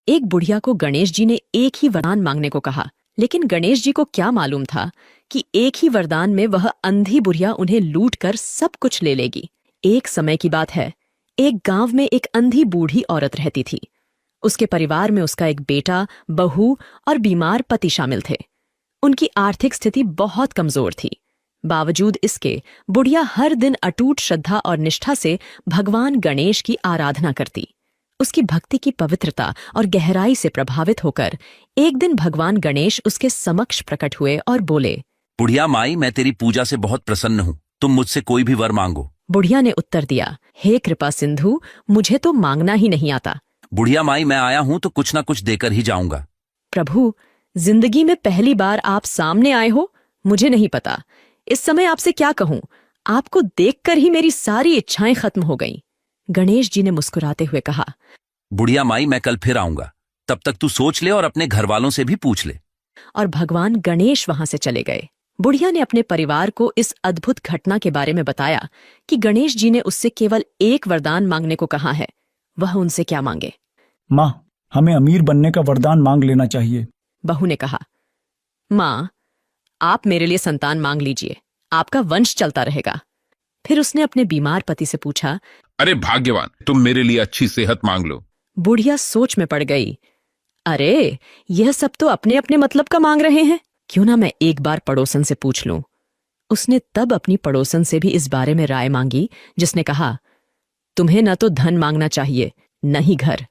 एक बुढ़िया को गणेश जी ने एक ही वरदान मांगने को कहा, लेकिन गणेश जी को क्या मालूम था कि एक ही वरदान में वह अंधी बुढ़िया उन्हें लूट कर सब कुछ ले लेगी। एक समय की बात है, एक गांव में एक अंधी बूढ़ी औरत रहती थी। उसके परिवार में उसका एक बेटा, बहू और बीमार पति शामिल थे। उनकी आर्थिक स्थिति बहुत कमजोर थी। बावजूद इसके बुढ़िया हर दिन अटूट श्रद्धा और निष्ठा से भगवान गणेश की आराधना करती। उसकी भक्ति की पवित्रता और गहराई से प्रभावित होकर एक दिन भगवान गणेश उसके समक्ष प्रकट हुए और बोले, बुढ़िया माई, मैं तेरी पूजा से बहुत प्रसन्न हूँ। तुम मुझसे कोई भी वर मांगो। बुढ़िया ने उत्तर दिया, हे कृपा सिंधु, मुझे तो मांगना ही नहीं आता। बुढ़िया माई, मैं आया हूँ तो कुछ ना कुछ देकर ही जाऊंगा। प्रभु, जिंदगी में पहली बार आप सामने आए हो, मुझे नहीं पता इस समय आपसे क्या कहूं। आपको देखकर ही मेरी सारी इच्छाएं खत्म हो गईं। गणेश जी ने मुस्कुराते हुए कहा, बुढ़िया माई, मैं कल फिर आऊंगा। तब तक तू सोच ले और अपने घर वालों से भी पूछ ले। और भगवान गणेश वहां से चले गए। बुढ़िया ने अपने परिवार को इस अद्भुत घटना के बारे में बताया कि गणेश जी ने उससे केवल एक वरदान मांगने को कहा है। वह उनसे क्या मांगे। माँ, हमें अमीर बनने का वरदान मांग लेना चाहिए। बहू ने कहा, माँ, आप मेरे लिए संतान मांग लीजिए, आपका वंश चलता रहेगा। फिर उसने अपने बीमार पति से पूछा, अरे भाग्यवान, तुम मेरे लिए अच्छी सेहत मांग लो। बुढ़िया सोच में पड़ गई। अरे, यह सब तो अपने अपने मतलब का मांग रहे हैं, क्यों ना मैं एक बार पड़ोसन से पूछ लूं। उसने तब अपनी पड़ोसन से भी इस बारे में राय मांगी, जिसने कहा, तुम्हें न तो धन मांगना चाहिए, न ही घर।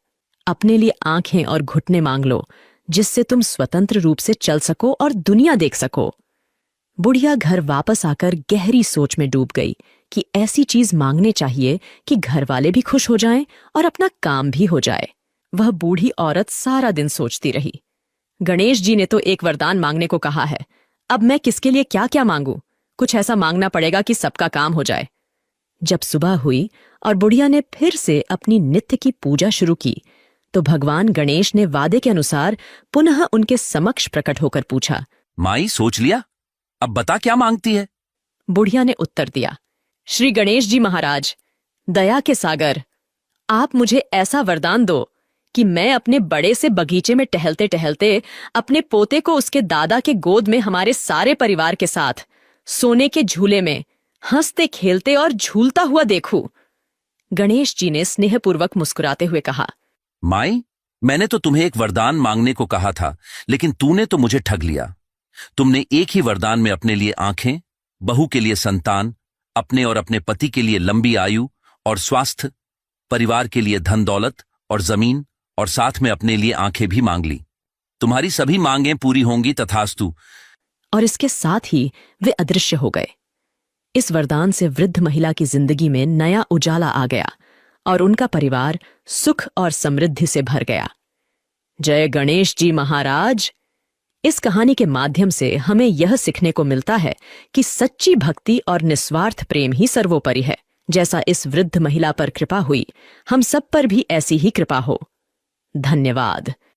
अपने लिए आंखें और घुटने मांग लो, जिससे तुम स्वतंत्र रूप से चल सको और दुनिया देख सको। बुढ़िया घर वापस आकर गहरी सोच में डूब गई कि ऐसी चीज मांगने चाहिए कि घर वाले भी खुश हो जाएं और अपना काम भी हो जाए। वह बूढ़ी औरत सारा दिन सोचती रही। गणेश जी ने तो एक वरदान मांगने को कहा है, अब मैं किसके लिए क्या क्या मांगू। कुछ ऐसा मांगना पड़ेगा कि सबका काम हो जाए। जब सुबह हुई और बुढ़िया ने फिर से अपनी नित्य की पूजा शुरू की, तो भगवान गणेश ने वादे के अनुसार पुनः उनके समक्ष प्रकट होकर पूछा, माई, सोच लिया? अब बता क्या मांगती है। बुढ़िया ने उत्तर दिया, श्री गणेश जी महाराज, दया के सागर, आप मुझे ऐसा वरदान दो कि मैं अपने बड़े से बगीचे में टहलते टहलते अपने पोते को उसके दादा के गोद में हमारे सारे परिवार के साथ सोने के झूले में हंसते खेलते और झूलता हुआ देखूं। गणेश जी ने स्नेहपूर्वक मुस्कुराते हुए कहा, माई, मैंने तो तुम्हें एक वरदान मांगने को कहा था, लेकिन तूने तो मुझे ठग लिया। तुमने एक ही वरदान में अपने लिए आंखें, बहू के लिए संतान, अपने और अपने पति के लिए लंबी आयु और स्वास्थ्य, परिवार के लिए धन दौलत और जमीन, और साथ में अपने लिए आंखें भी मांग ली। तुम्हारी सभी मांगें पूरी होंगी, तथास्तु। और इसके साथ ही वे अदृश्य हो गए। इस वरदान से वृद्ध महिला की जिंदगी में नया उजाला आ गया और उनका परिवार सुख और समृद्धि से भर गया। जय गणेश जी महाराज। इस कहानी के माध्यम से हमें यह सीखने को मिलता है कि सच्ची भक्ति और निस्वार्थ प्रेम ही सर्वोपरि है। जैसा इस वृद्ध महिला पर कृपा हुई, हम सब पर भी ऐसी ही कृपा हो। धन्यवाद।